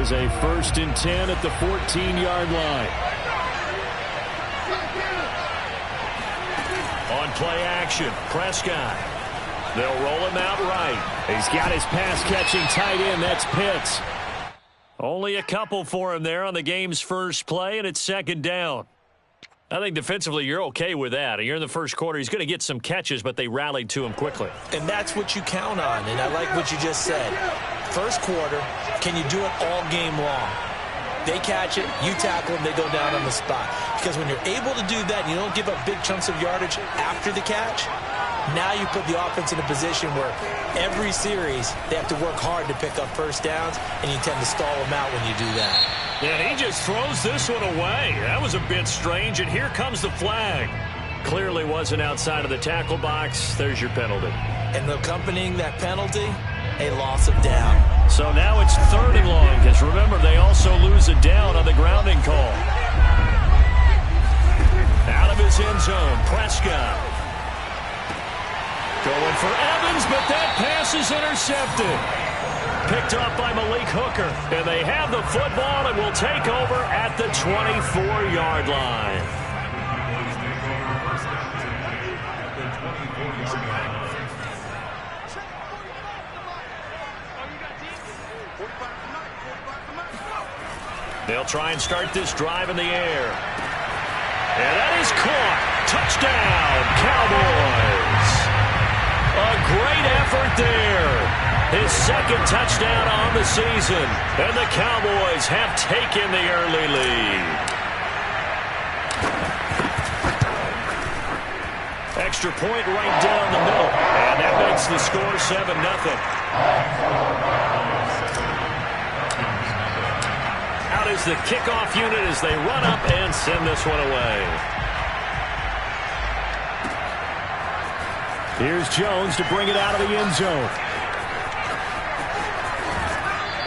Here's a 1st and 10 at the 14-yard line. On play action, Prescott. They'll roll him out right. He's got his pass-catching tight end. That's Pitts. Only a couple for him there on the game's first play, and it's 2nd down. I think defensively you're okay with that. You're in the first quarter. He's going to get some catches, but they rallied to him quickly. And that's what you count on, and I like what you just said. First quarter, can you do it all game long? They catch it, you tackle them, they go down on the spot. Because when you're able to do that, you don't give up big chunks of yardage after the catch, now you put the offense in a position where every series they have to work hard to pick up first downs, and you tend to stall them out when you do that. And he just throws this one away. That was a bit strange, and here comes the flag. Clearly wasn't outside of the tackle box. There's your penalty. And accompanying that penalty, a loss of down. So now it's 3rd and long, because remember, they also lose a down on the grounding call. Out of his end zone, Prescott. Going for Evans, but that pass is intercepted. Picked up by Malik Hooker. And they have the football and will take over at the 24-yard line. They'll try and start this drive in the air. And that is caught. Touchdown, Cowboys. A great effort there. His 2nd touchdown on the season. And the Cowboys have taken the early lead. Extra point right down the middle. And that makes the score 7-0. Out is the kickoff unit as they run up and send this one away. Here's Jones to bring it out of the end zone.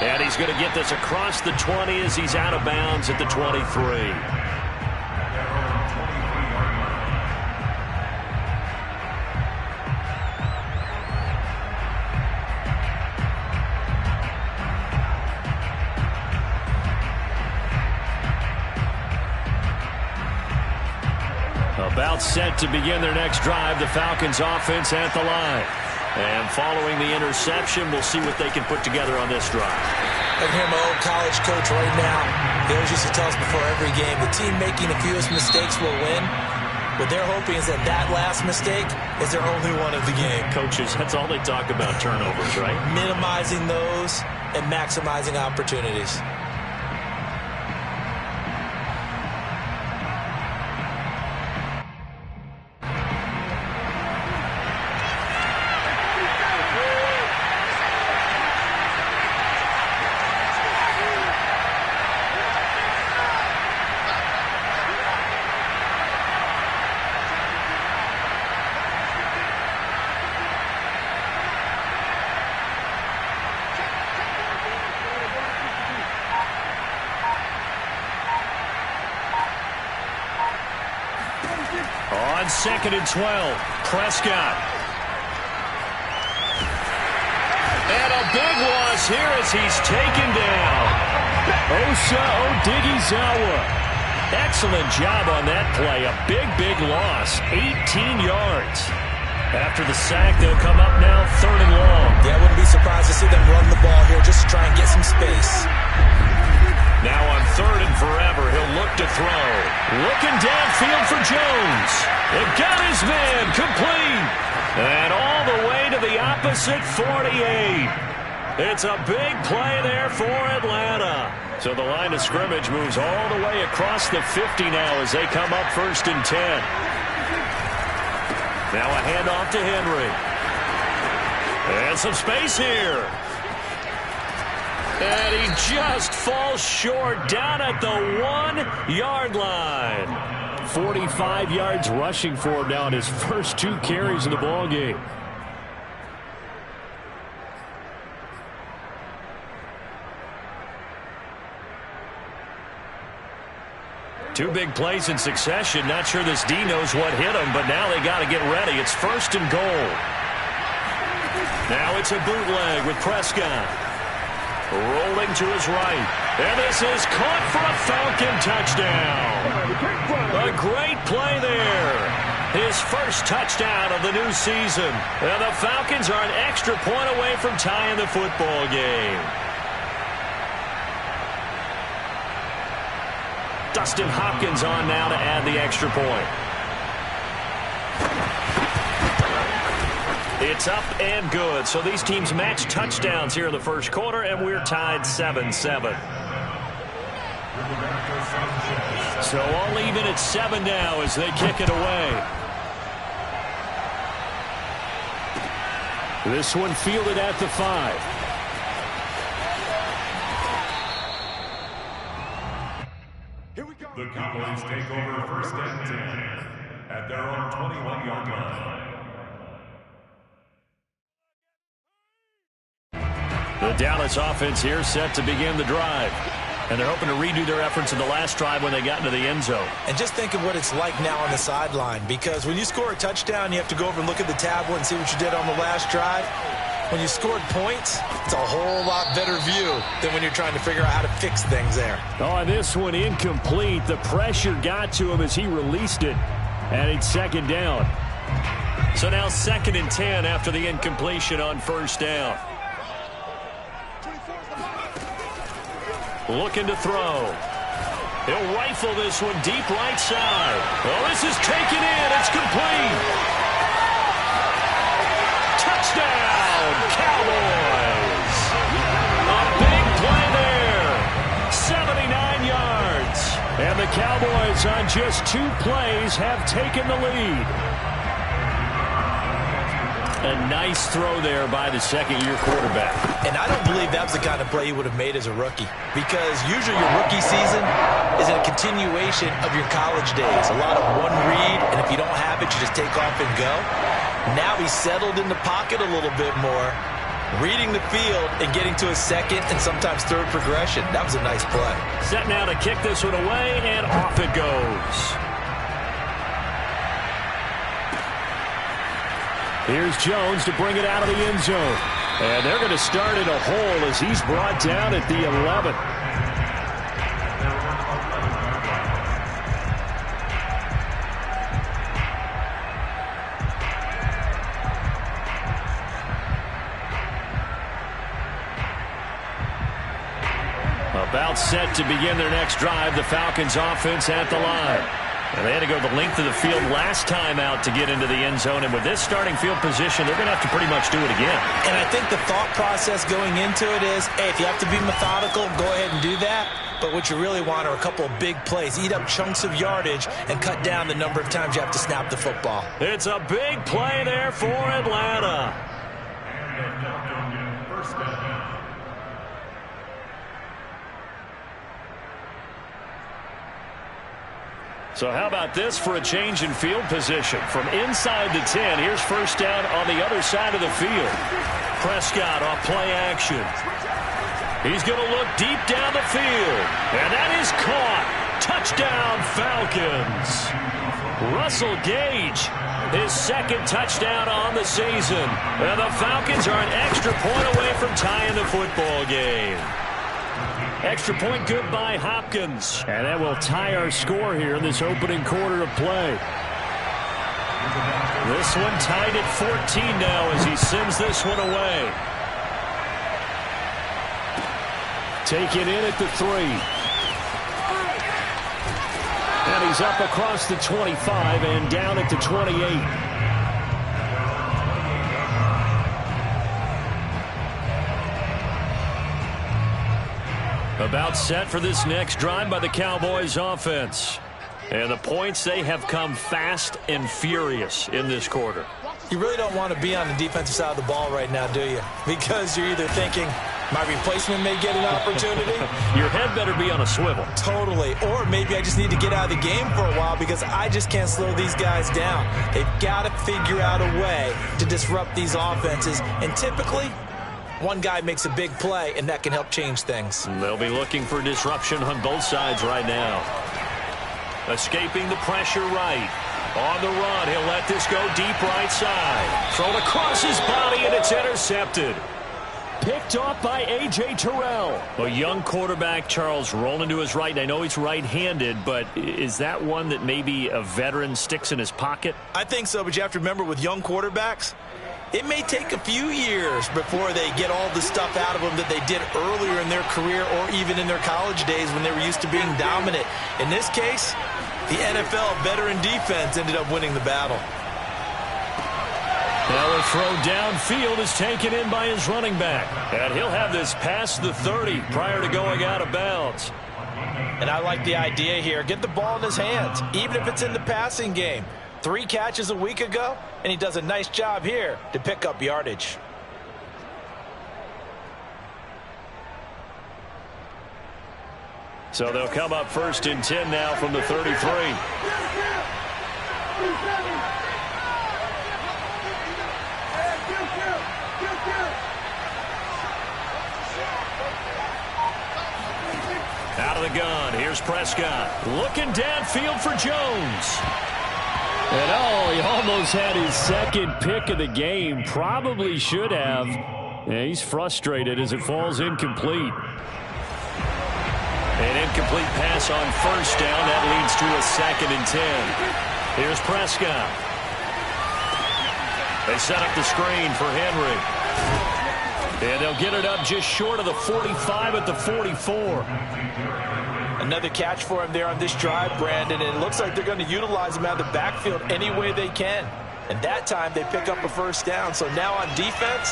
And he's going to get this across the 20 as he's out of bounds at the 23. About set to begin their next drive, the Falcons offense at the line. And following the interception, we'll see what they can put together on this drive. I can hear my old college coach right now. He always used to tell us before every game, the team making the fewest mistakes will win. What they're hoping is that that last mistake is their only one of the game. Coaches, that's all they talk about, turnovers, right? Minimizing those and maximizing opportunities. On 2nd and 12, Prescott. And a big loss here as he's taken down. Osa Odighizuwa. Excellent job on that play. A big loss. 18 yards. After the sack, they'll come up now 3rd and long. Yeah, I wouldn't be surprised to see them run the ball here just to try and get some space. Now on 3rd and forever, he'll look to throw. Looking downfield for Jones. It got his man complete. And all the way to the opposite 48. It's a big play there for Atlanta. So the line of scrimmage moves all the way across the 50 now as they come up 1st and 10. Now a handoff to Henry. And some space here. And he just falls short down at the 1-yard line. 45 yards rushing for him now in his first 2 carries of the ball game. Two big plays in succession. Not sure this D knows what hit him, but now they got to get ready. It's 1st and goal. Now it's a bootleg with Prescott. Rolling to his right. And this is caught for a Falcon touchdown. A great play there. His first touchdown of the new season. And the Falcons are an extra point away from tying the football game. Dustin Hopkins on now to add the extra point. It's up and good. So these teams match touchdowns here in the first quarter, and we're tied 7-7. So all even at 7 now as they kick it away. This one fielded at the 5. The Cowboys take over first and 10 at their own 21-yard line. The Dallas offense here set to begin the drive. And they're hoping to redo their efforts in the last drive when they got into the end zone. And just think of what it's like now on the sideline, because when you score a touchdown, you have to go over and look at the tablet and see what you did on the last drive. When you scored points, it's a whole lot better view than when you're trying to figure out how to fix things there. Oh, this one incomplete. The pressure got to him as he released it. And it's second down. So now 2nd and 10 after the incompletion on first down. Looking to throw. He'll rifle this one deep right side. Oh, this is taken in. It's complete. Touchdown, Cowboys. A big play there. 79 yards. And the Cowboys on just 2 plays have taken the lead. A nice throw there by the second-year quarterback. And I don't believe that was the kind of play he would have made as a rookie, because usually your rookie season is a continuation of your college days. A lot of one read, and if you don't have it, you just take off and go. Now he's settled in the pocket a little bit more, reading the field and getting to his second and sometimes third progression. That was a nice play. Set now to kick this one away, and off it goes. Here's Jones to bring it out of the end zone. And they're going to start in a hole as he's brought down at the 11. About set to begin their next drive, the Falcons offense at the line. And they had to go the length of the field last time out to get into the end zone. And with this starting field position, they're going to have to pretty much do it again. And I think the thought process going into it is, hey, if you have to be methodical, go ahead and do that. But what you really want are a couple of big plays. Eat up chunks of yardage and cut down the number of times you have to snap the football. It's a big play there for Atlanta. So how about this for a change in field position? From inside the 10, here's first down on the other side of the field. Prescott off play action. He's going to look deep down the field. And that is caught. Touchdown, Falcons. Russell Gage, his 2nd touchdown on the season. And the Falcons are an extra point away from tying the football game. Extra point good by Hopkins. And that will tie our score here in this opening quarter of play. This one tied at 14 now as he sends this one away. Taken in at the 3. And he's up across the 25 and down at the 28. About set for this next drive by the Cowboys offense. And the points, they have come fast and furious in this quarter. You really don't want to be on the defensive side of the ball right now, do you? Because you're either thinking, my replacement may get an opportunity. Your head better be on a swivel. Totally. Or maybe I just need to get out of the game for a while because I just can't slow these guys down. They've got to figure out a way to disrupt these offenses. And typically, one guy makes a big play, and that can help change things. They'll be looking for disruption on both sides right now. Escaping the pressure right. On the run, he'll let this go deep right side. Thrown across his body, and it's intercepted. picked off by A.J. Terrell. A young quarterback, Charles, rolling to his right. And I know he's right-handed, but is that one that maybe a veteran sticks in his pocket? I think so, but you have to remember with young quarterbacks, it may take a few years before they get all the stuff out of them that they did earlier in their career or even in their college days when they were used to being dominant. In this case, the NFL veteran defense ended up winning the battle. Now a throw downfield is taken in by his running back. And he'll have this past the 30 prior to going out of bounds. And I like the idea here. Get the ball in his hands, even if it's in the passing game. 3 catches a week ago, and he does a nice job here to pick up yardage. So they'll come up 1st and 10 now from the 33. Out of the gun, here's Prescott. Looking downfield for Jones. And he almost had his second pick of the game. Probably should have. Yeah, he's frustrated as it falls incomplete. An incomplete pass on 1st down. That leads to a 2nd and 10. Here's Prescott. They set up the screen for Henry. And they'll get it up just short of the 45 at the 44. Another catch for him there on this drive, Brandon, and it looks like they're going to utilize him out of the backfield any way they can. And that time they pick up a 1st down. So now on defense,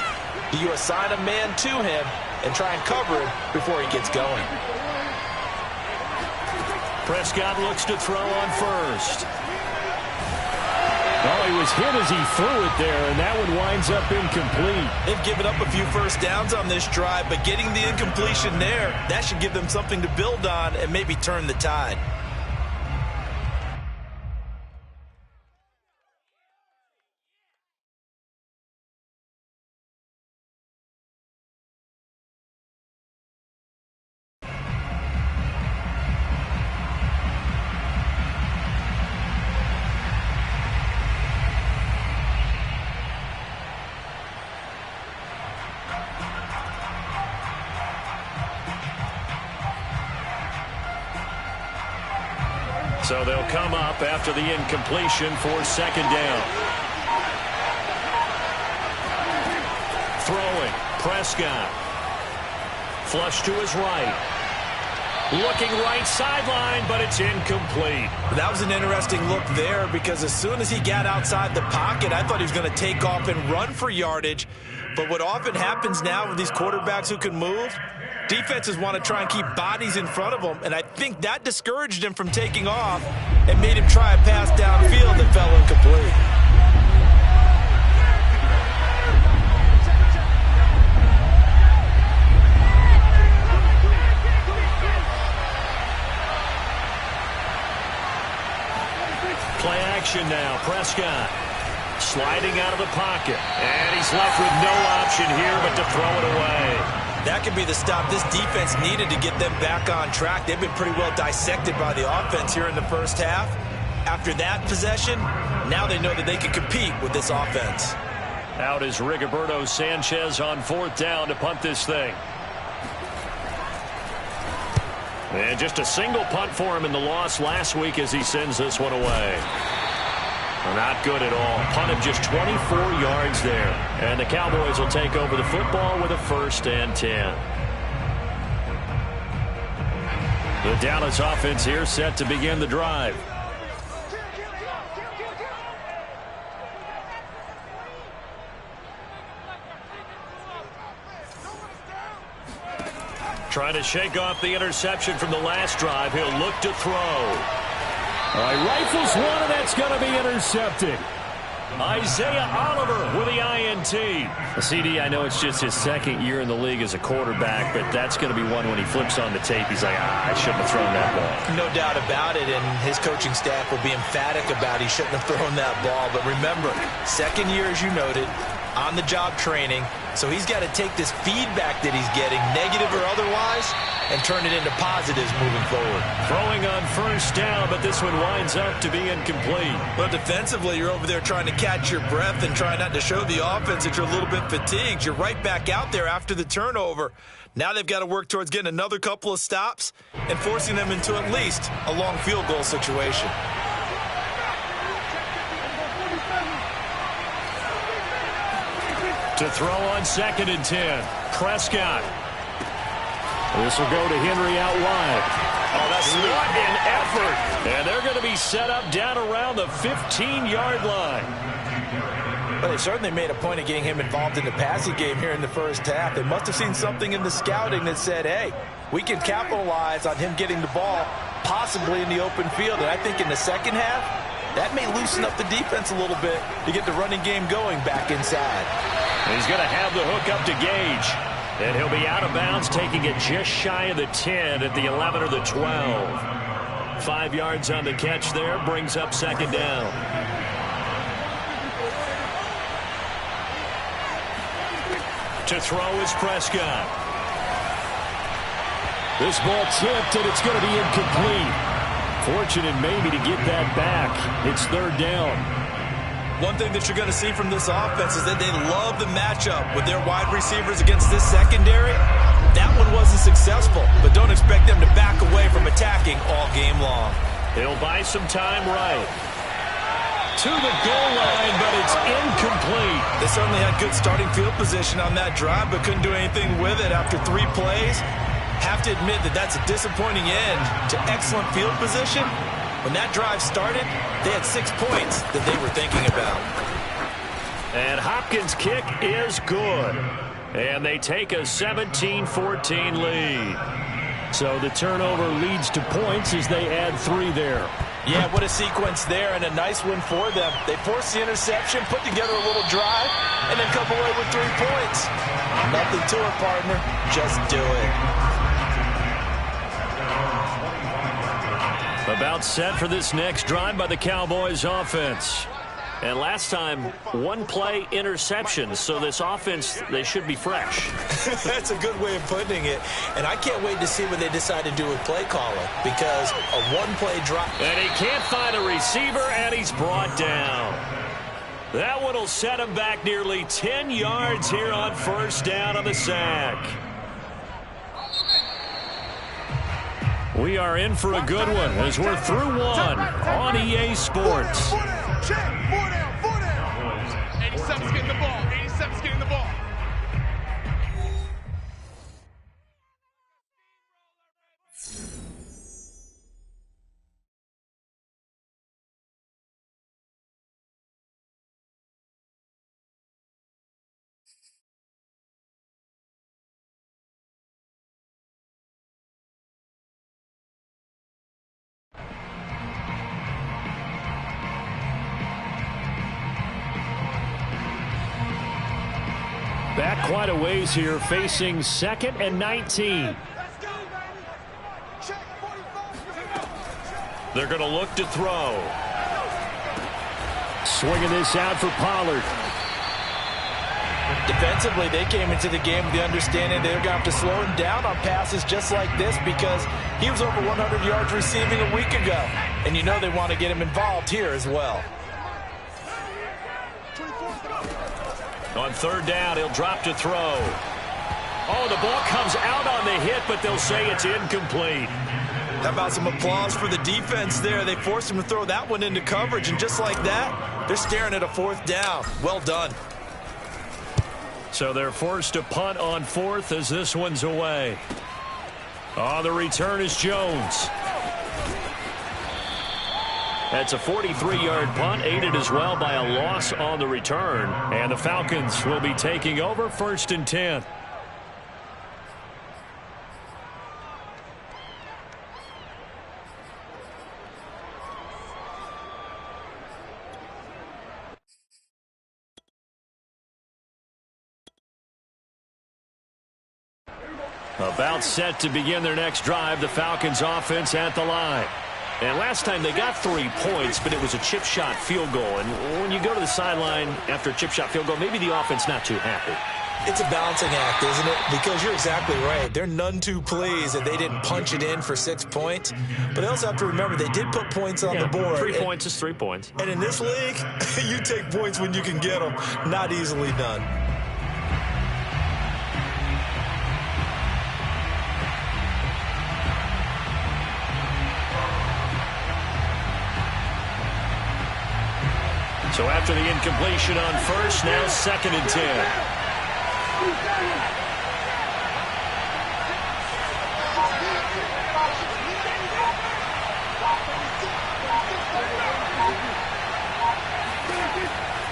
do you assign a man to him and try and cover him before he gets going? Prescott looks to throw on 1st. Oh, he was hit as he threw it there, and that one winds up incomplete. They've given up a few 1st downs on this drive, but getting the incompletion there, that should give them something to build on and maybe turn the tide. So they'll come up after the incompletion for 2nd down. Throwing, Prescott. Flush to his right. Looking right sideline, but it's incomplete. That was an interesting look there because as soon as he got outside the pocket, I thought he was going to take off and run for yardage. But what often happens now with these quarterbacks who can move, defenses want to try and keep bodies in front of them, and I think that discouraged him from taking off and made him try a pass downfield that fell incomplete. Play action now. Prescott sliding out of the pocket, and he's left with no option here but to throw it away. That could be the stop this defense needed to get them back on track. They've been pretty well dissected by the offense here in the 1st half. After that possession, now they know that they can compete with this offense. Out is Rigoberto Sanchez on 4th down to punt this thing. And just a single punt for him in the loss last week as he sends this one away. Not good at all. Punt of just 24 yards there. And the Cowboys will take over the football with a 1st and 10. The Dallas offense here set to begin the drive. Trying to shake off the interception from the last drive. He'll look to throw. All right, rifles one, and that's going to be intercepted. Isaiah Oliver with the INT. CD, I know it's just his 2nd year in the league as a quarterback, but that's going to be one when he flips on the tape. He's like, I shouldn't have thrown that ball. No doubt about it, and his coaching staff will be emphatic about he shouldn't have thrown that ball. But remember, 2nd year, as you noted, on-the-job training. So he's got to take this feedback that he's getting, negative or otherwise, and turn it into positives moving forward. Throwing on first down, but this one winds up to be incomplete. But defensively, you're over there trying to catch your breath and trying not to show the offense that you're a little bit fatigued. You're right back out there after the turnover. Now they've got to work towards getting another couple of stops and forcing them into at least a long field goal situation. To throw on 2nd and 10. Prescott. This will go to Henry out wide. Oh, that's what an effort. And they're going to be set up down around the 15-yard line. Well, they certainly made a point of getting him involved in the passing game here in the first half. They must have seen something in the scouting that said, hey, we can capitalize on him getting the ball possibly in the open field. And I think in the second half, that may loosen up the defense a little bit to get the running game going back inside. He's going to have the hook up to Gage. And he'll be out of bounds, taking it just shy of the 10 at the 11 or the 12. 5 yards on the catch there, brings up 2nd down. To throw is Prescott. This ball tipped, and it's going to be incomplete. Fortunate maybe to get that back. It's 3rd down. One thing that you're going to see from this offense is that they love the matchup with their wide receivers against this secondary. That one wasn't successful, but don't expect them to back away from attacking all game long. He'll buy some time right. To the goal line, but it's incomplete. They certainly had good starting field position on that drive, but couldn't do anything with it after 3 plays. Have to admit that that's a disappointing end to excellent field position. When that drive started, they had 6 points that they were thinking about. And Hopkins' kick is good. And they take a 17-14 lead. So the turnover leads to points as they add 3 there. Yeah, what a sequence there, and a nice one for them. They forced the interception, put together a little drive, and then come away with 3 points. Nothing to it, partner. Just do it. About set for this next drive by the Cowboys offense. And last time, 1 play interception. So this offense, they should be fresh. That's a good way of putting it. And I can't wait to see what they decide to do with play calling, because a 1-play drop. And he can't find a receiver, and he's brought down. That one will set him back nearly 10 yards here on first down on the sack. We are in for a good one as we're through 1 on EA Sports. 87's getting the ball. 87's getting the ball. Back quite a ways here, facing 2nd and 19. They're going to look to throw. Swinging this out for Pollard. Defensively, they came into the game with the understanding they're going to have to slow him down on passes just like this, because he was over 100 yards receiving a week ago. And you know they want to get him involved here as well. On 3rd down, he'll drop to throw. Oh, the ball comes out on the hit, but they'll say it's incomplete. How about some applause for the defense there? They forced him to throw that one into coverage, and just like that, they're staring at a 4th down. Well done. So they're forced to punt on 4th as this one's away. Oh, the return is Jones. That's a 43-yard punt, aided as well by a loss on the return. And the Falcons will be taking over 1st and 10. About set to begin their next drive, the Falcons offense at the line. And last time they got 3 points, but it was a chip shot field goal. And when you go to the sideline after a chip shot field goal, maybe the offense not too happy. It's a balancing act, isn't it? Because you're exactly right. They're none too pleased that they didn't punch it in for 6 points. But they also have to remember they did put points on the board. 3 points is 3 points. And in this league, you take points when you can get them. Not easily done. So after the incompletion on first, now 2nd and 10.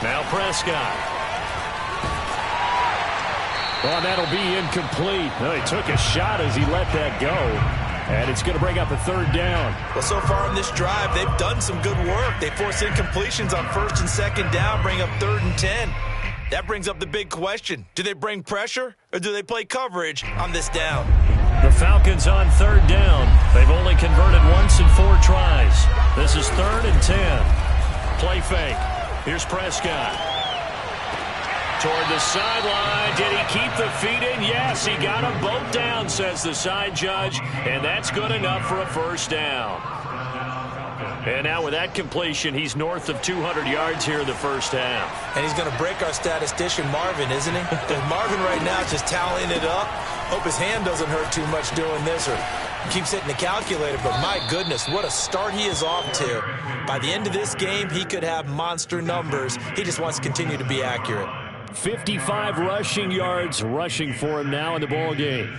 Now Prescott. Well, that'll be incomplete. Well, he took a shot as he let that go. And it's going to bring up a 3rd down. Well, so far in this drive, they've done some good work. They force incompletions on 1st and 2nd down, bring up 3rd and 10. That brings up the big question. Do they bring pressure or do they play coverage on this down? The Falcons on 3rd down. They've only converted once in 4 tries. This is 3rd and 10. Play fake. Here's Prescott. Toward the sideline. Did he keep the feet in? Yes, he got them both down, says the side judge. And that's good enough for a 1st down. And now with that completion, he's north of 200 yards here in the 1st half. And he's going to break our statistician Marvin, isn't he? Marvin right now is just tallying it up. Hope his hand doesn't hurt too much doing this or keeps hitting the calculator. But my goodness, what a start he is off to. By the end of this game, he could have monster numbers. He just wants to continue to be accurate. 55 rushing yards rushing for him now in the ball game.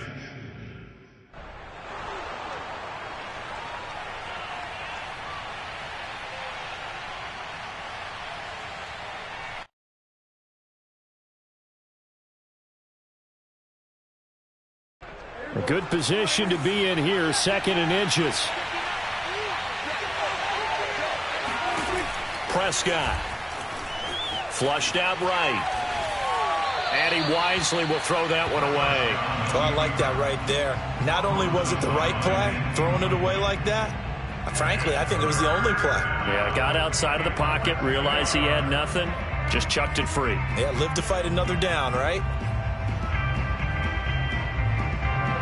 A good position to be in here, 2nd and inches. Prescott. Flushed out right. And he wisely will throw that one away. Oh, I like that right there. Not only was it the right play, throwing it away like that, frankly, I think it was the only play. Yeah, got outside of the pocket, realized he had nothing, just chucked it free. Yeah, live to fight another down, right?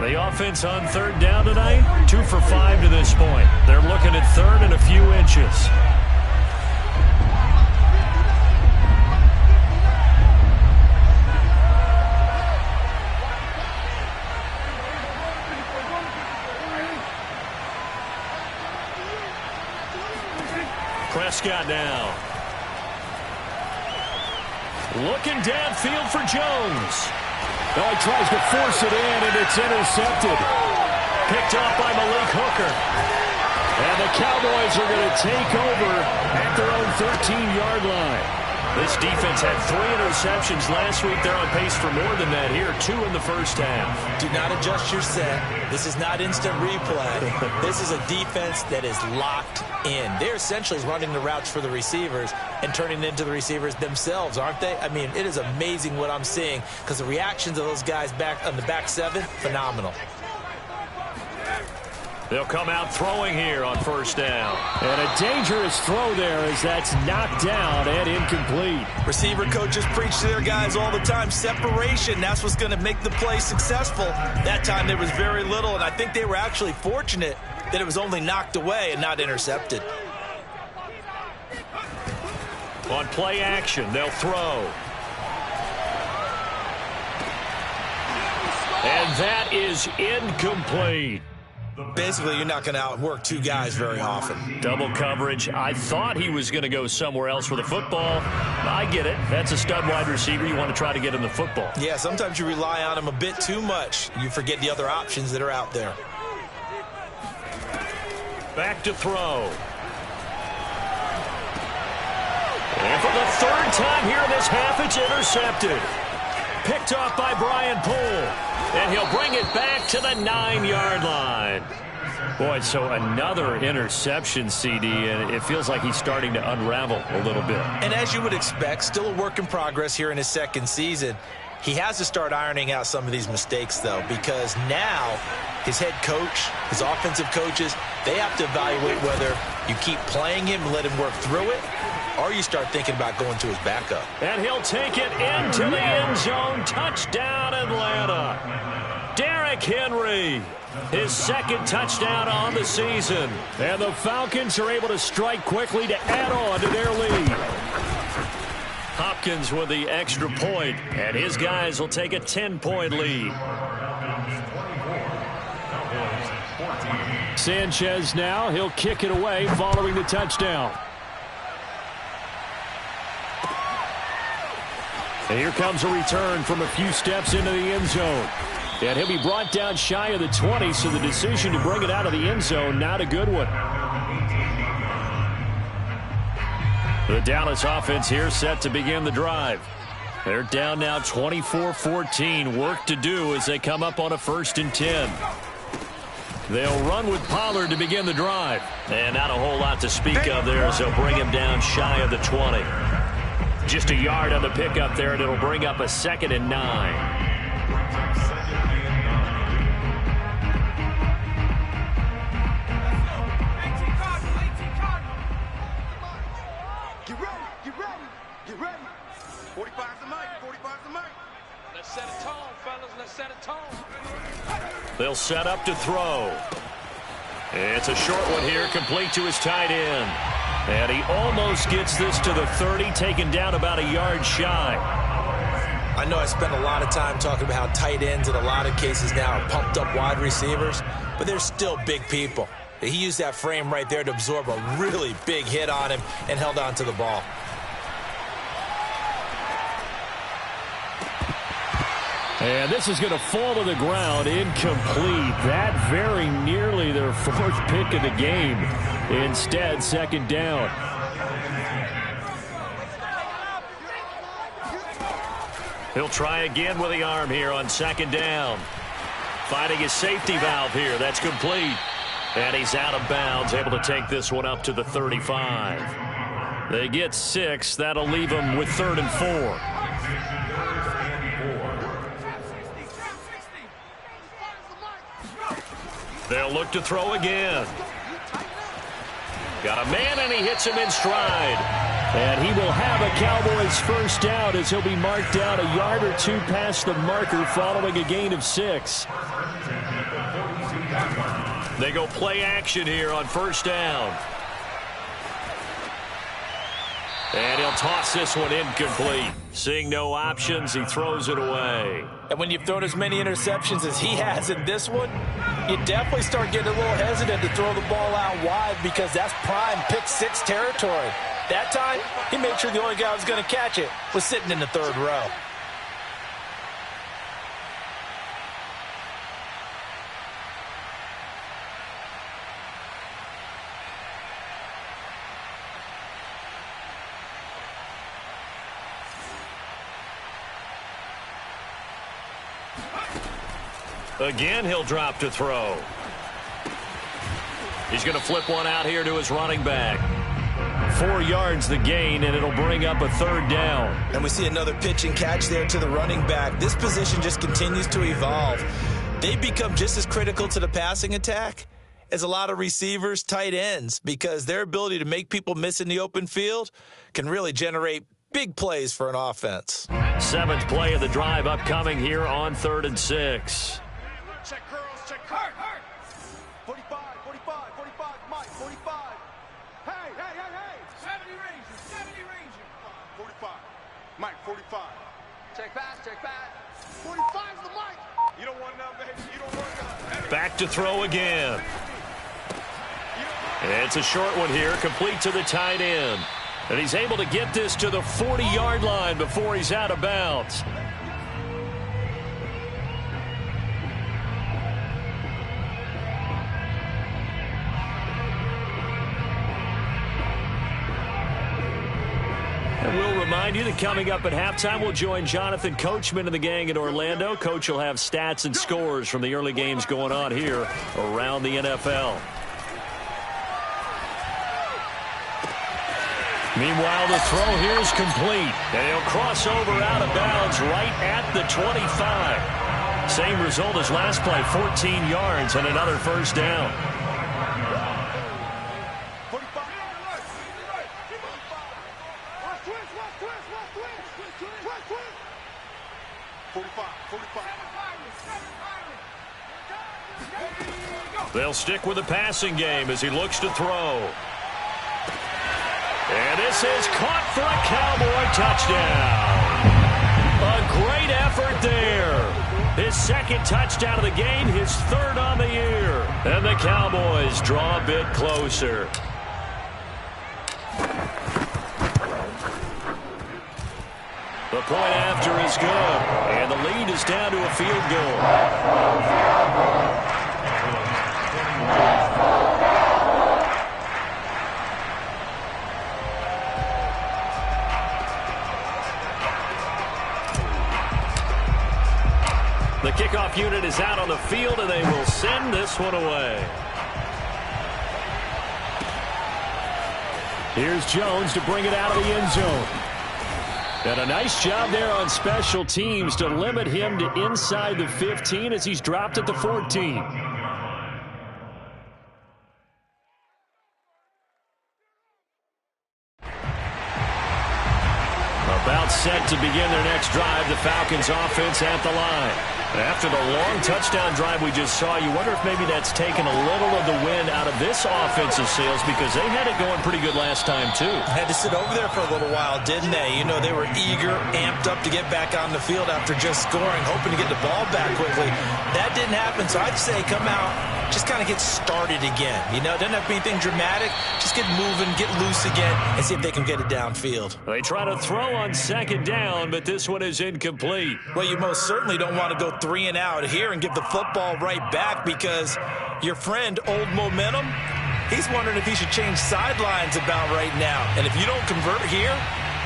The offense on 3rd down tonight, 2 for 5 to this point. They're looking at 3rd and a few inches. Prescott now. Looking downfield for Jones. Oh, he tries to force it in, and it's intercepted. Picked off by Malik Hooker. And the Cowboys are going to take over at their own 13-yard line. This defense had 3 interceptions last week. They're on pace for more than that here. 2 in the 1st half. Do not adjust your set. This is not instant replay. This is a defense that is locked in. They're essentially running the routes for the receivers and turning into the receivers themselves, aren't they? I mean, it is amazing what I'm seeing because the reactions of those guys back on the back 7, phenomenal. They'll come out throwing here on 1st down. And a dangerous throw there as that's knocked down and incomplete. Receiver coaches preach to their guys all the time. Separation, that's what's going to make the play successful. That time there was very little, and I think they were actually fortunate that it was only knocked away and not intercepted. On play action, they'll throw. And that is incomplete. Basically, you're not going to outwork 2 guys very often. Double coverage. I thought he was going to go somewhere else with the football. I get it. That's a stud wide receiver. You want to try to get him the football. Yeah, sometimes you rely on him a bit too much. You forget the other options that are out there. Back to throw. And for the 3rd time here in this half, it's intercepted. Picked off by Brian Poole. And he'll bring it back to the 9-yard line. Boy, so another interception, CD, and it feels like he's starting to unravel a little bit. And as you would expect, still a work in progress here in his 2nd season. He has to start ironing out some of these mistakes, though, because now his head coach, his offensive coaches, they have to evaluate whether you keep playing him and let him work through it, or you start thinking about going to his backup. And he'll take it into the end zone. Touchdown, Atlanta. Derrick Henry, his second touchdown on the season. And the Falcons are able to strike quickly to add on to their lead. Hopkins with the extra point, and his guys will take a 10-point lead. Sanchez now, he'll kick it away following the touchdown. And here comes a return from a few steps into the end zone. And he'll be brought down shy of the 20, so the decision to bring it out of the end zone, not a good one. The Dallas offense here set to begin the drive. They're down now 24-14. Work to do as they come up on a 1st and 10. They'll run with Pollard to begin the drive. And not a whole lot to speak of there as they'll bring him down shy of the 20. Just a yard on the pickup there, and it'll bring up a 2nd and 9. They'll set up to throw. It's a short one here, complete to his tight end. And he almost gets this to the 30, taken down about a yard shy. I know I spent a lot of time talking about how tight ends in a lot of cases now are pumped up wide receivers, but they're still big people. He used that frame right there to absorb a really big hit on him and held on to the ball. And this is going to fall to the ground, incomplete. That very nearly their 4th pick of the game. Instead, 2nd down. He'll try again with the arm here on 2nd down. Finding his safety valve here. That's complete. And he's out of bounds, able to take this one up to the 35. They get 6. That'll leave them with 3rd and 4. They'll look to throw again. Got a man, and he hits him in stride. And he will have a Cowboys 1st down as he'll be marked down a yard or 2 past the marker following a gain of 6. They go play action here on 1st down. And he'll toss this one incomplete. Seeing no options, he throws it away. And when you've thrown as many interceptions as he has in this one, you definitely start getting a little hesitant to throw the ball out wide because that's prime pick 6 territory. That time, he made sure the only guy who was going to catch it was sitting in the 3rd row. Again, he'll drop to throw. He's going to flip one out here to his running back. 4 yards the gain, and it'll bring up a 3rd down. And we see another pitch and catch there to the running back. This position just continues to evolve. They become just as critical to the passing attack as a lot of receivers, tight ends, because their ability to make people miss in the open field can really generate big plays for an offense. 7th play of the drive upcoming here on 3rd and 6. Check girls, check hurt. 45, 45, 45, Mike, 45. Hey. 70 Ranger. 45. Mike, 45. Check pass. 45's the Mike. You don't want none, baby. You don't want none. Back to throw again. It's a short one here, complete to the tight end. And he's able to get this to the 40-yard line before he's out of bounds. And we'll remind you that coming up at halftime, we'll join Jonathan Coachman and the gang in Orlando. Coach will have stats and scores from the early games going on here around the NFL. Meanwhile, the throw here is complete. And he'll cross over out of bounds right at the 25. Same result as last play, 14 yards and another first down. They'll stick with the passing game as he looks to throw. And this is caught for a Cowboy touchdown. A great effort there. His second touchdown of the game, his third on the year. And the Cowboys draw a bit closer. The point after is good. And the lead is down to a field goal. The kickoff unit is out on the field, and they will send this one away. Here's Jones to bring it out of the end zone. And a nice job there on special teams to limit him to inside the 15 as he's dropped at the 14. About set to begin their next drive, the Falcons offense at the line. After the long touchdown drive we just saw, you wonder if maybe that's taken a little of the wind out of this offensive sails because they had it going pretty good last time, too. Had to sit over there for a little while, didn't they? You know, they were eager, amped up to get back on the field after just scoring, hoping to get the ball back quickly. That didn't happen, so I'd say come out, just kind of get started again. You know, it doesn't have to be anything dramatic. Just get moving, get loose again, and see if they can get it downfield. They try to throw on second down, but this one is incomplete. Well, you most certainly don't want to go 3 and out here and give the football right back because your friend, Old Momentum, he's wondering if he should change sidelines about right now. And if you don't convert here,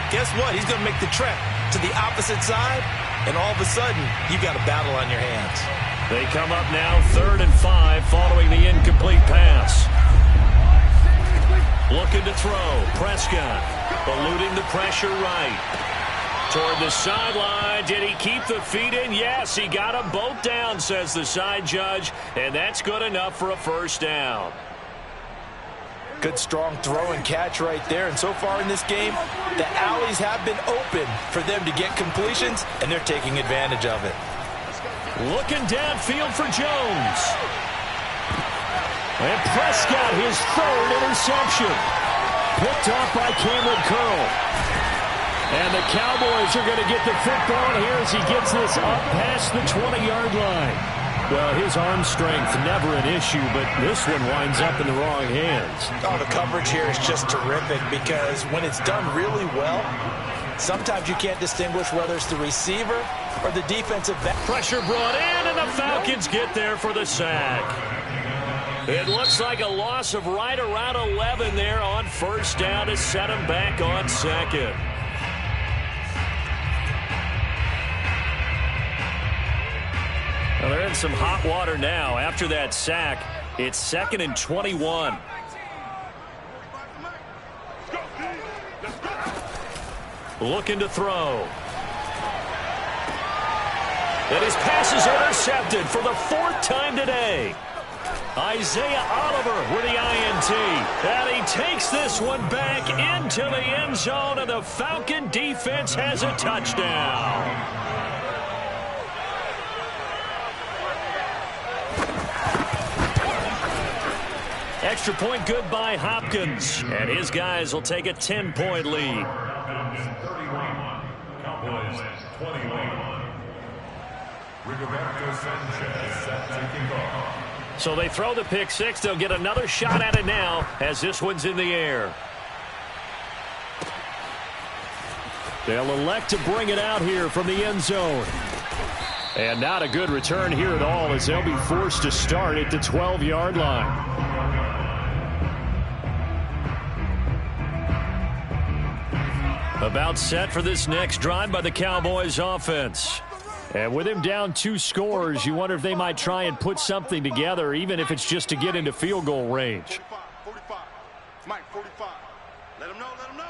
guess what? He's going to make the trek to the opposite side, and all of a sudden, you've got a battle on your hands. They come up now 3rd and 5 following the incomplete pass. Looking to throw. Prescott eluding the pressure right. Toward the sideline. Did he keep the feet in? Yes, he got them both down, says the side judge, and that's good enough for a first down. Good strong throw and catch right there. And so far in this game, the alleys have been open for them to get completions, and they're taking advantage of it. Looking downfield for Jones. And Prescott, his 3rd interception. Picked off by Cameron Curl. And the Cowboys are going to get the football here as he gets this up past the 20-yard line. Well, his arm strength, never an issue, but this one winds up in the wrong hands. Oh, the coverage here is just terrific because when it's done really well, sometimes you can't distinguish whether it's the receiver or the defensive back. Pressure brought in, and the Falcons get there for the sack. It looks like a loss of right around 11 there on first down to set him back on second. Well, they're in some hot water now. After that sack, it's 2nd and 21. Looking to throw. And his pass is intercepted for the 4th time today. Isaiah Oliver with the INT. And he takes this one back into the end zone, and the Falcon defense has a touchdown. Extra point good by Hopkins. And his guys will take a 10-point lead. Falcons 31, Cowboys 21. Rigoberto Sanchez set to kick off. So they throw the pick six. They'll get another shot at it now as this one's in the air. They'll elect to bring it out here from the end zone. And not a good return here at all as they'll be forced to start at the 12-yard line. About set for this next drive by the Cowboys offense. And with him down 2 scores, you wonder if they might try and put something together, even if it's just to get into field goal range. 45. Mike, 45. Let him know, let him know.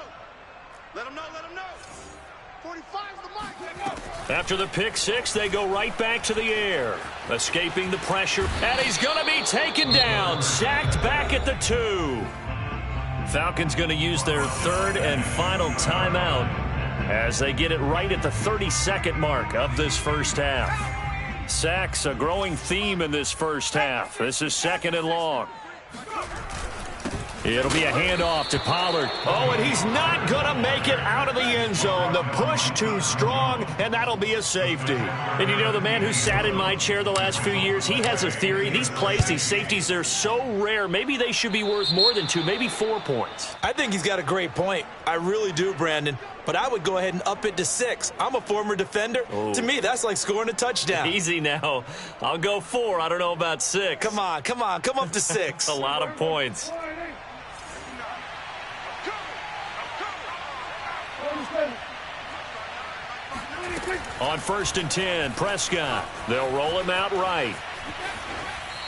After the pick six, they go right back to the air. Escaping the pressure, and he's going to be taken down. Sacked back at the 2. Falcons going to use their third and final timeout as they get it right at the 32nd mark of this first half. Sacks, a growing theme in this first half. This is 2nd and long. It'll be a handoff to Pollard. Oh, and he's not going to make it out of the end zone. The push too strong, and that'll be a safety. And you know, the man who sat in my chair the last few years, he has a theory. These plays, these safeties, they're so rare. Maybe they should be worth more than 2, maybe 4 points. I think he's got a great point. I really do, Brandon. But I would go ahead and up it to 6. I'm a former defender. Oh. To me, that's like scoring a touchdown. Easy now. I'll go 4. I don't know about 6. Come on. Come up to 6. A lot of points. On 1st and 10, Prescott. They'll roll him out right.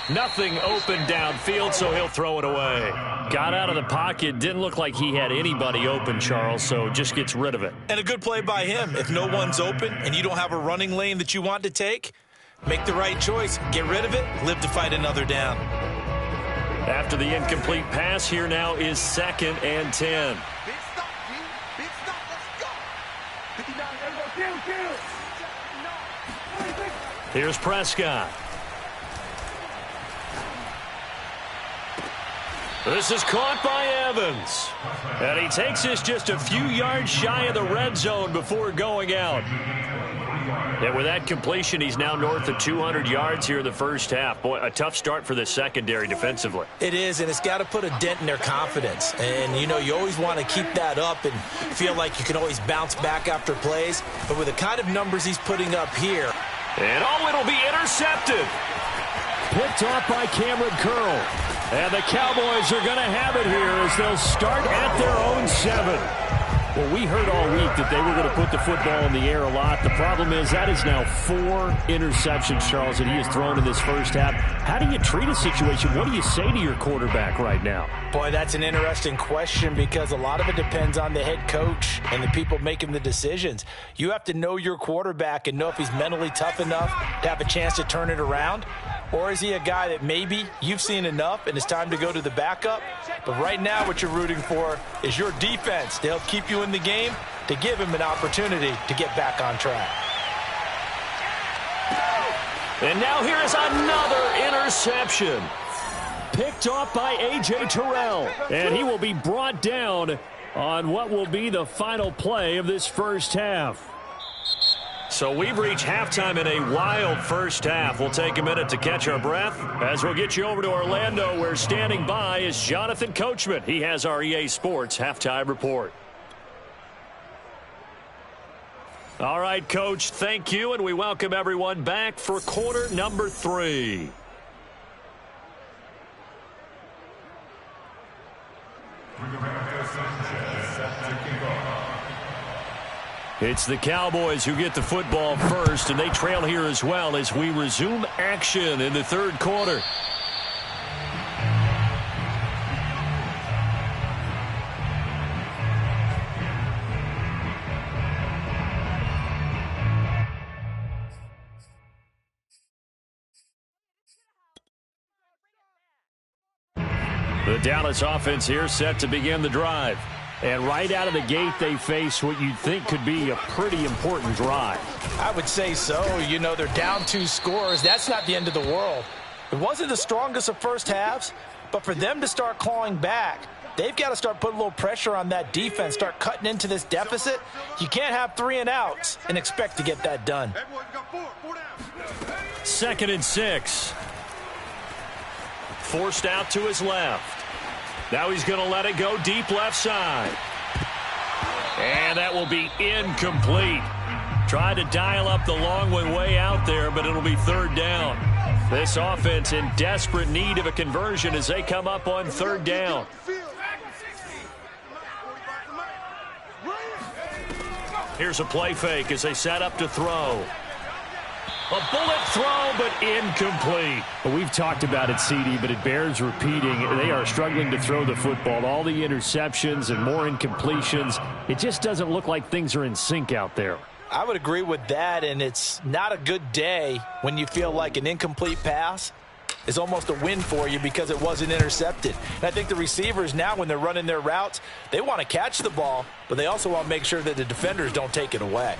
Nothing open downfield, so he'll throw it away. Got out of the pocket. Didn't look like he had anybody open, Charles, so just gets rid of it. And a good play by him. If no one's open and you don't have a running lane that you want to take, make the right choice. Get rid of it. Live to fight another down. After the incomplete pass, here now is 2nd and 10. Big stop, G. Big stop. Let's go. 59. Here's Prescott. This is caught by Evans. And he takes this just a few yards shy of the red zone before going out. And with that completion, he's now north of 200 yards here in the first half. Boy, a tough start for the secondary defensively. It is, and it's got to put a dent in their confidence. And, you know, you always want to keep that up and feel like you can always bounce back after plays. But with the kind of numbers he's putting up here. And, oh, it'll be intercepted. Picked off by Cameron Curl. And the Cowboys are going to have it here as they'll start at their own 7. Well, we heard all week that they were going to put the football in the air a lot. The problem is that is now 4 interceptions, Charles, that he has thrown in this first half. How do you treat a situation? What do you say to your quarterback right now? Boy, that's an interesting question because a lot of it depends on the head coach and the people making the decisions. You have to know your quarterback and know if he's mentally tough enough to have a chance to turn it around. Or is he a guy that maybe you've seen enough and it's time to go to the backup? But right now what you're rooting for is your defense to help keep you in the game, to give him an opportunity to get back on track. And now here is another interception. Picked off by A.J. Terrell. And he will be brought down on what will be the final play of this first half. So we've reached halftime in a wild first half. We'll take a minute to catch our breath as we'll get you over to Orlando, where standing by is Jonathan Coachman. He has our EA Sports halftime report. All right, Coach, thank you, and we welcome everyone back for quarter number 3. It's the Cowboys who get the football first, and they trail here as well as we resume action in the third quarter. The Dallas offense here set to begin the drive. And right out of the gate, they face what you'd think could be a pretty important drive. I would say so. You know, they're down 2 scores. That's not the end of the world. It wasn't the strongest of first halves, but for them to start clawing back, they've got to start putting a little pressure on that defense, start cutting into this deficit. You can't have 3 and outs and expect to get that done. 2nd and 6. Forced out to his left. Now he's going to let it go deep left side. And that will be incomplete. Tried to dial up the long one way out there, but it'll be 3rd down. This offense in desperate need of a conversion as they come up on 3rd down. Here's a play fake as they set up to throw. A bullet throw, but incomplete. Well, we've talked about it, CD, but it bears repeating. They are struggling to throw the football. All the interceptions and more incompletions. It just doesn't look like things are in sync out there. I would agree with that, and it's not a good day when you feel like an incomplete pass is almost a win for you because it wasn't intercepted. And I think the receivers now, when they're running their routes, they want to catch the ball, but they also want to make sure that the defenders don't take it away.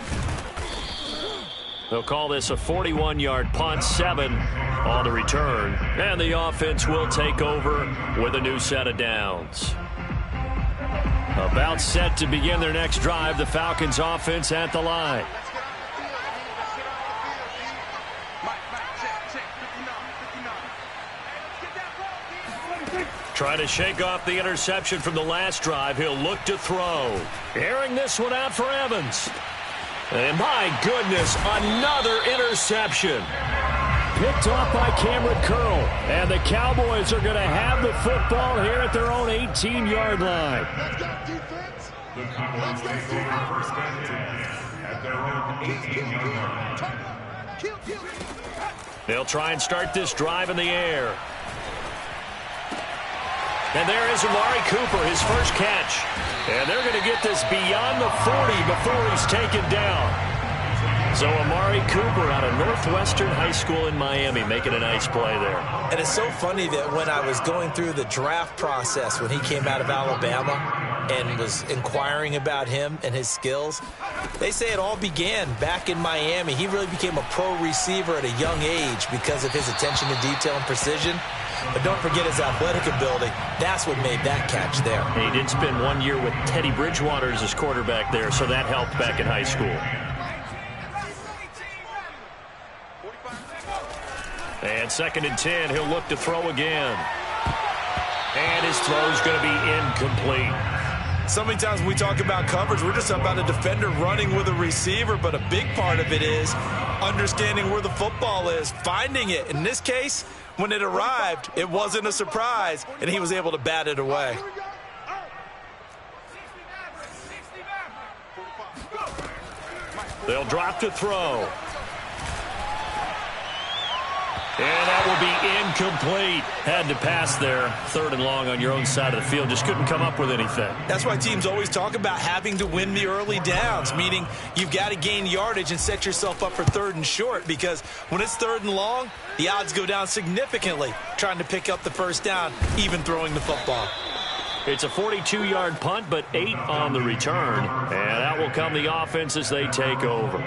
They'll call this a 41-yard punt, 7 on the return. And the offense will take over with a new set of downs. About set to begin their next drive, the Falcons offense at the line. Trying to shake off the interception from the last drive. He'll look to throw. Airing this one out for Evans. And my goodness, another interception. Picked off by Cameron Curl. And the Cowboys are going to have the football here at their own 18-yard line. The Cowboys take over first and 10 at their own 18-yard line. They'll try and start this drive in the air. And there is Amari Cooper, his first catch. And they're going to get this beyond the 40 before he's taken down. So Amari Cooper out of Northwestern High School in Miami making a nice play there. And it's so funny that when I was going through the draft process when he came out of Alabama and was inquiring about him and his skills, they say it all began back in Miami. He really became a pro receiver at a young age because of his attention to detail and precision. But don't forget his athletic ability. That's what made that catch there. He did spend 1 year with Teddy Bridgewater as his quarterback there, so that helped back in high school. And 2nd and 10, he'll look to throw again. And his throw's going to be incomplete. So many times when we talk about coverage, we're just about a defender running with a receiver, but a big part of it is understanding where the football is, finding it. In this case, when it arrived, it wasn't a surprise, and he was able to bat it away. They'll drop to throw. And that will be incomplete. Had to pass there. 3rd and long on your own side of the field. Just couldn't come up with anything. That's why teams always talk about having to win the early downs, meaning you've got to gain yardage and set yourself up for 3rd and short, because when it's 3rd and long, the odds go down significantly trying to pick up the first down, even throwing the football. It's a 42-yard punt, but 8 on the return. And that will come the offense as they take over.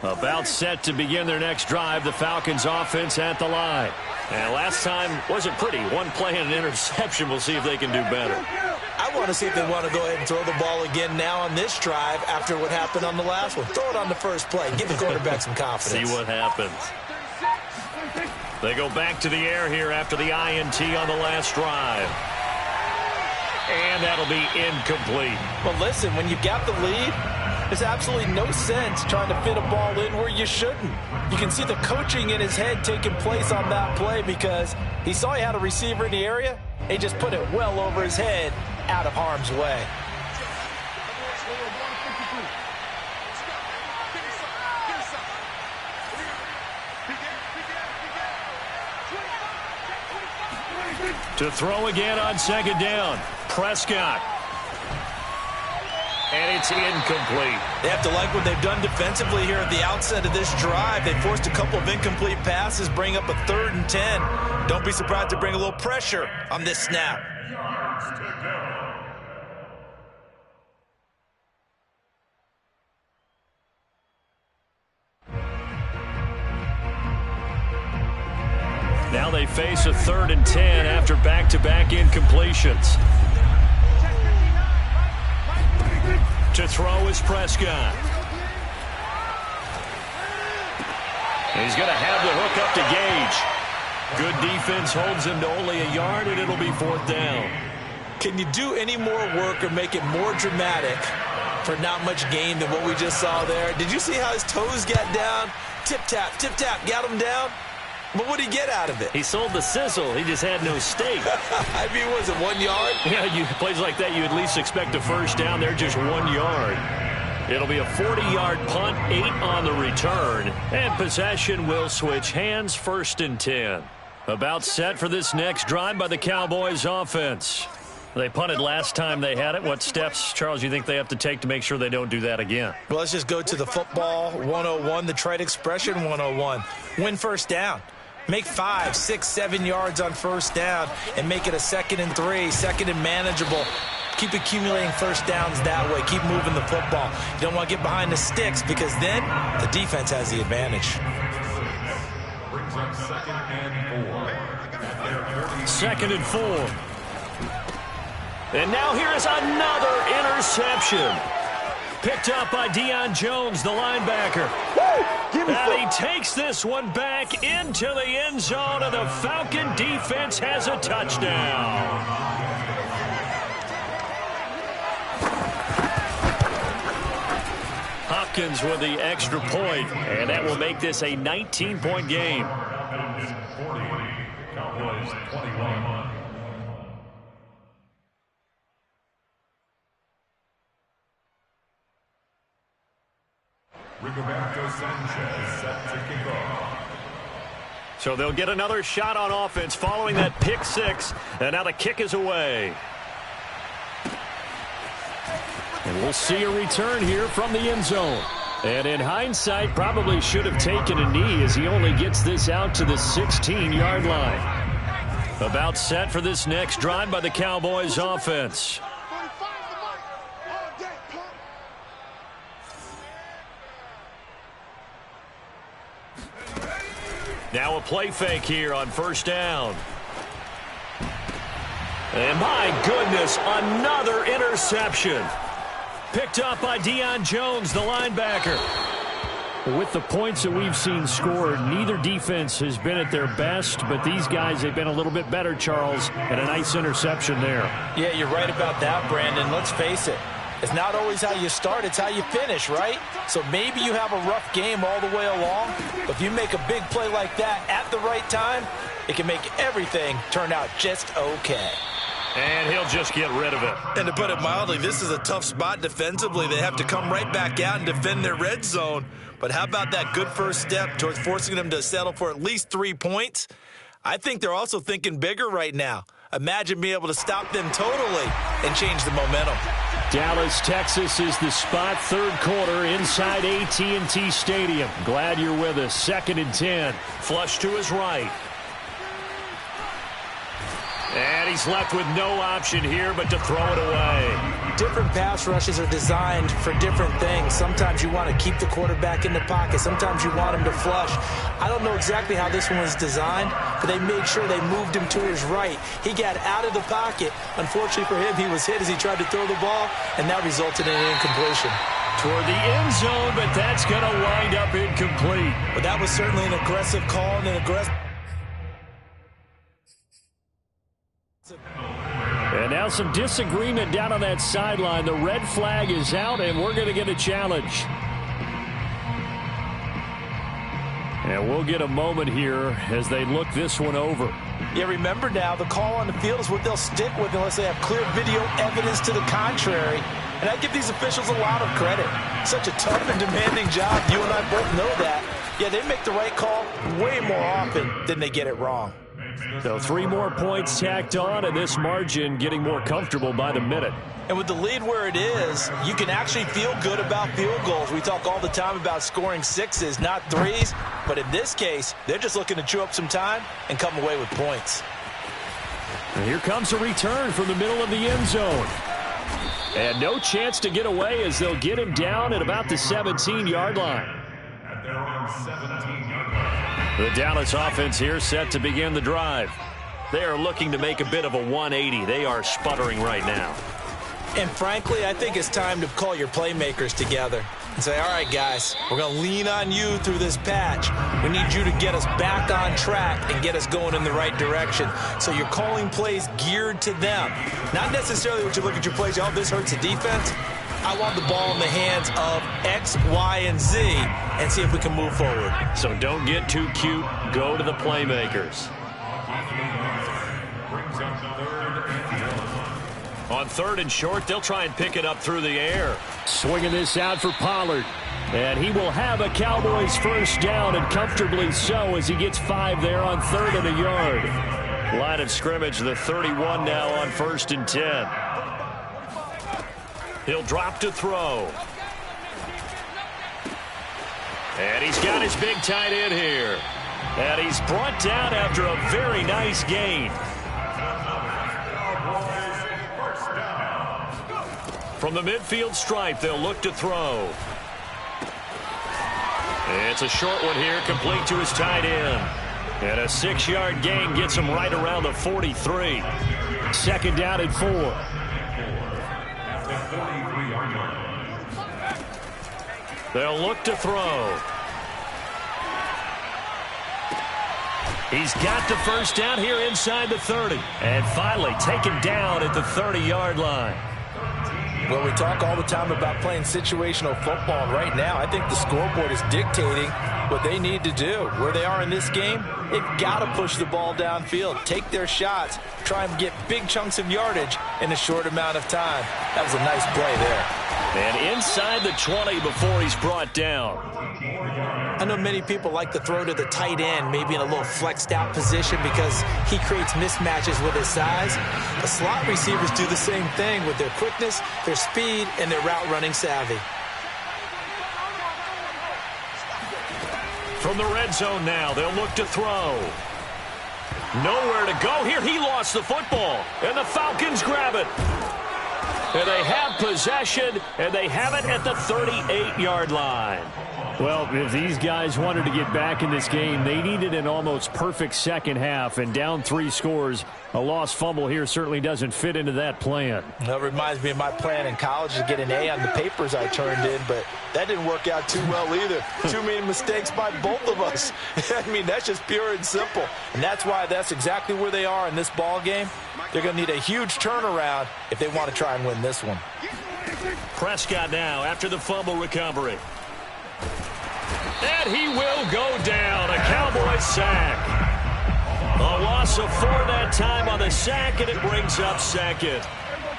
About set to begin their next drive, the Falcons offense at the line. And last time wasn't pretty. 1 play and an interception. We'll see if they can do better. I want to see if they want to go ahead and throw the ball again now on this drive after what happened on the last one. Throw it on the first play. Give the quarterback some confidence. See what happens. They go back to the air here after the INT on the last drive. And that'll be incomplete. Well, listen, when you got the lead, there's absolutely no sense trying to fit a ball in where you shouldn't. You can see the coaching in his head taking place on that play because he saw he had a receiver in the area. He just put it well over his head out of harm's way. To throw again on 2nd down. Prescott. And it's incomplete. They have to like what they've done defensively here at the outset of this drive. They forced a couple of incomplete passes, bring up a 3rd and 10. Don't be surprised to bring a little pressure on this snap. Now they face a 3rd and 10 after back-to-back incompletions. To throw is Prescott. He's going to have the hook up to Gage. Good defense holds him to only a yard, and it'll be 4th down. Can you do any more work or make it more dramatic for not much gain than what we just saw there? Did you see how his toes got down? Tip-tap, got him down. But what did he get out of it? He sold the sizzle. He just had no steak. I mean, was it 1 yard? Yeah, plays like that, you at least expect a first down. They're just 1 yard. It'll be a 40-yard punt, 8 on the return, and possession will switch hands, 1st and 10. About set for this next drive by the Cowboys offense. They punted last time they had it. What steps, Charles, you think they have to take to make sure they don't do that again? Well, let's just go to the football 101, the trite expression 101. Win 1st down. Make 5, 6, 7 yards on 1st down and make it a 2nd and 3, 2nd and manageable. Keep accumulating 1st downs that way. Keep moving the football. You don't want to get behind the sticks because then the defense has the advantage. Brings up 2nd and 4. 2nd and 4. And now here is another interception. Picked up by Deion Jones, the linebacker. And he takes this one back into the end zone, and the Falcon defense has a touchdown. Hopkins with the extra point, and that will make this a 19-point game. Cowboys 21. Rigoberto Sanchez set to kick off. So they'll get another shot on offense following that pick 6, and now the kick is away. And we'll see a return here from the end zone. And in hindsight, probably should have taken a knee as he only gets this out to the 16-yard line. About set for this next drive by the Cowboys offense. Now a play fake here on 1st down. And my goodness, another interception. Picked up by Deion Jones, the linebacker. With the points that we've seen scored, neither defense has been at their best, but these guys have been a little bit better, Charles, and a nice interception there. Yeah, you're right about that, Brandon. Let's face it. It's not always how you start, it's how you finish, right? So maybe you have a rough game all the way along, but if you make a big play like that at the right time, it can make everything turn out just okay. And he'll just get rid of it. And to put it mildly, this is a tough spot defensively. They have to come right back out and defend their red zone. But how about that good first step towards forcing them to settle for at least 3 points? I think they're also thinking bigger right now. Imagine being able to stop them totally and change the momentum. Dallas, Texas is the spot, 3rd quarter inside AT&T Stadium. Glad you're with us. 2nd and 10. Flush to his right. And he's left with no option here but to throw it away. Different pass rushes are designed for different things. Sometimes you want to keep the quarterback in the pocket. Sometimes you want him to flush. I don't know exactly how this one was designed, but they made sure they moved him to his right. He got out of the pocket. Unfortunately for him, he was hit as he tried to throw the ball, and that resulted in an incompletion. Toward the end zone, but that's going to wind up incomplete. But that was certainly an aggressive call and an aggressive... And now some disagreement down on that sideline. The red flag is out, and we're going to get a challenge. And we'll get a moment here as they look this one over. Yeah, remember now, the call on the field is what they'll stick with unless they have clear video evidence to the contrary. And I give these officials a lot of credit. Such a tough and demanding job. You and I both know that. Yeah, they make the right call way more often than they get it wrong. So 3 more points tacked on, and this margin getting more comfortable by the minute. And with the lead where it is, you can actually feel good about field goals. We talk all the time about scoring 6s, not 3s. But in this case, they're just looking to chew up some time and come away with points. And here comes a return from the middle of the end zone. And no chance to get away as they'll get him down at about the 17-yard line. At their own 17-yard line. The Dallas offense here set to begin the drive. They are looking to make a bit of a 180. They are sputtering right now. And frankly, I think it's time to call your playmakers together and say, all right, guys, we're going to lean on you through this patch. We need you to get us back on track and get us going in the right direction. So you're calling plays geared to them. Not necessarily what you look at your plays, oh, this hurts the defense. I want the ball in the hands of X, Y, and Z and see if we can move forward. So don't get too cute. Go to the playmakers. Brings up 3rd and 1. On 3rd and short, they'll try and pick it up through the air. Swinging this out for Pollard. And he will have a Cowboys first down, and comfortably so, as he gets 5 there on 3rd and a yard. Line of scrimmage, the 31 now on 1st and 10. He'll drop to throw. And he's got his big tight end here. And he's brought down after a very nice gain. From the midfield stripe, they'll look to throw. It's a short one here, complete to his tight end. And a 6-yard gain gets him right around the 43. 2nd down and 4. They'll look to throw. He's got the first down here inside the 30. And finally taken down at the 30-yard line. Well, we talk all the time about playing situational football. Right now, I think the scoreboard is dictating what they need to do. Where they are in this game, they've got to push the ball downfield, take their shots, try and get big chunks of yardage in a short amount of time. That was a nice play there. And inside the 20 before he's brought down. I know many people like to throw to the tight end, maybe in a little flexed out position because he creates mismatches with his size. The slot receivers do the same thing with their quickness, their speed, and their route running savvy. From the red zone now, they'll look to throw. Nowhere to go here. He lost the football, and the Falcons grab it. And they have possession, and they have it at the 38-yard line. Well, if these guys wanted to get back in this game, they needed an almost perfect second half, and down 3 scores. A lost fumble here certainly doesn't fit into that plan. That reminds me of my plan in college to get an A on the papers I turned in, but that didn't work out too well either. Too many mistakes by both of us. I mean, that's just pure and simple. And that's why that's exactly where they are in this ball game. They're going to need a huge turnaround if they want to try and win this one. Prescott now after the fumble recovery. And he will go down. A Cowboys sack. A loss of 4 that time on the sack, and it brings up 2nd.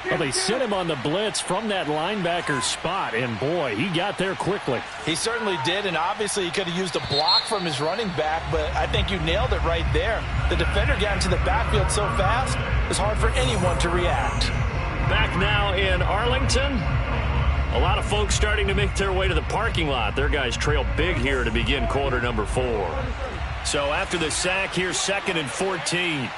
Well, they sent him on the blitz from that linebacker spot, and boy, he got there quickly. He certainly did, and obviously he could have used a block from his running back, but I think you nailed it right there. The defender got into the backfield so fast, it was hard for anyone to react. Back now in Arlington. A lot of folks starting to make their way to the parking lot. Their guys trail big here to begin quarter number 4. So after the sack, here's 2nd and 14.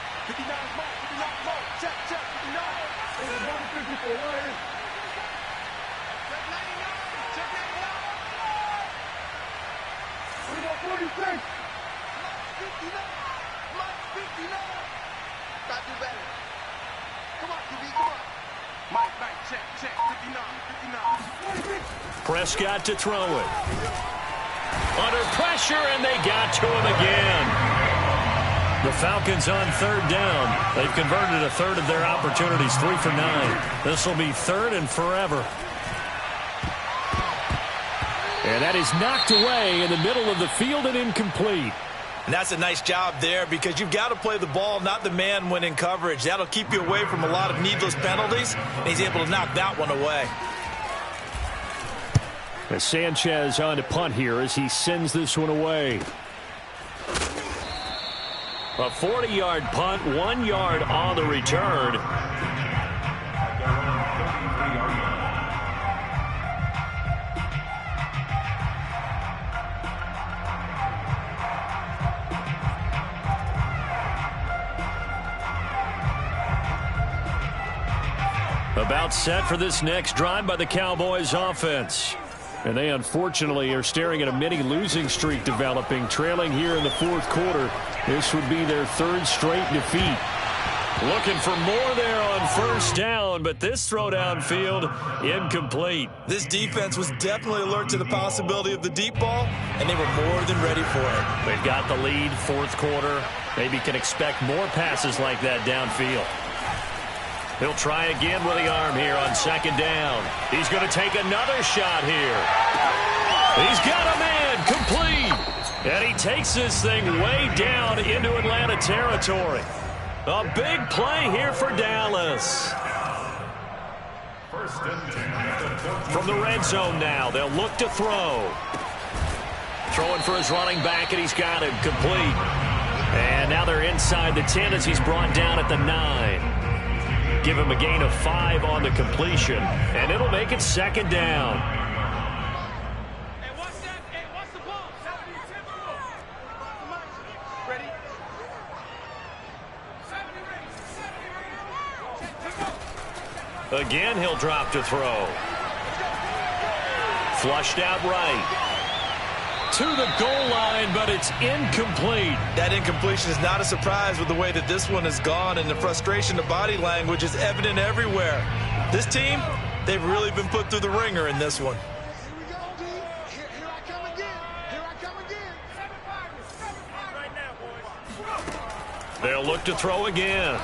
Prescott to throw it. Under pressure, and they got to him again. The Falcons on 3rd down. They've converted a third of their opportunities, 3 for 9. This will be 3rd and forever. And that is knocked away in the middle of the field and incomplete. And that's a nice job there because you've got to play the ball, not the man when in coverage. That'll keep you away from a lot of needless penalties, and he's able to knock that one away. As Sanchez on to punt here as he sends this one away. A 40-yard punt, 1 yard on the return. About set for this next drive by the Cowboys offense. And they unfortunately are staring at a mini losing streak developing, trailing here in the 4th quarter. This would be their 3rd straight defeat. Looking for more there on 1st down, but this throw downfield incomplete. This defense was definitely alert to the possibility of the deep ball, and they were more than ready for it. They've got the lead, 4th quarter. Maybe can expect more passes like that downfield. He'll try again with the arm here on 2nd down. He's going to take another shot here. He's got a man complete. And he takes this thing way down into Atlanta territory. A big play here for Dallas. First and 10. From the red zone now, they'll look to throw. Throwing for his running back, and he's got it complete. And now they're inside the 10 as he's brought down at the 9. Give him a gain of 5 on the completion, and it'll make it second down. Hey, what's that? Hey, what's the ball? 70-10. Ready? 70 range. Again, he'll drop to throw. Flushed out right. To the goal line, but it's incomplete. That incompletion is not a surprise with the way that this one has gone, and the frustration, the body language is evident everywhere. This team, they've really been put through the ringer in this one. Here we go, D. Here I come again. Here I come again. 7-5 right now, boys. They'll look to throw again.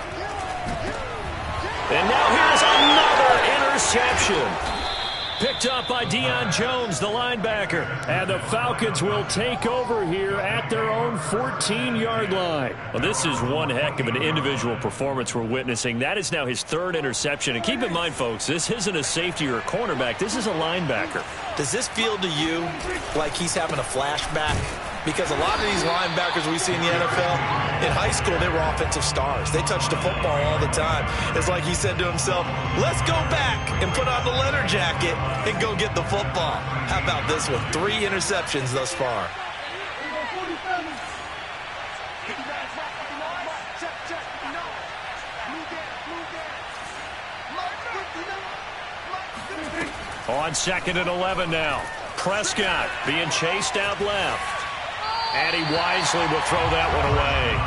And now here's another interception. Picked up by Deion Jones, the linebacker. And the Falcons will take over here at their own 14-yard line. Well, this is one heck of an individual performance we're witnessing. That is now his 3rd interception. And keep in mind, folks, this isn't a safety or a cornerback. This is a linebacker. Does this feel to you like he's having a flashback? Because a lot of these linebackers we see in the NFL, in high school, they were offensive stars. They touched the football all the time. It's like he said to himself, let's go back and put on the leather jacket and go get the football. How about this one? 3 interceptions thus far. On 2nd and 11 now. Prescott being chased out left. And he wisely will throw that one away.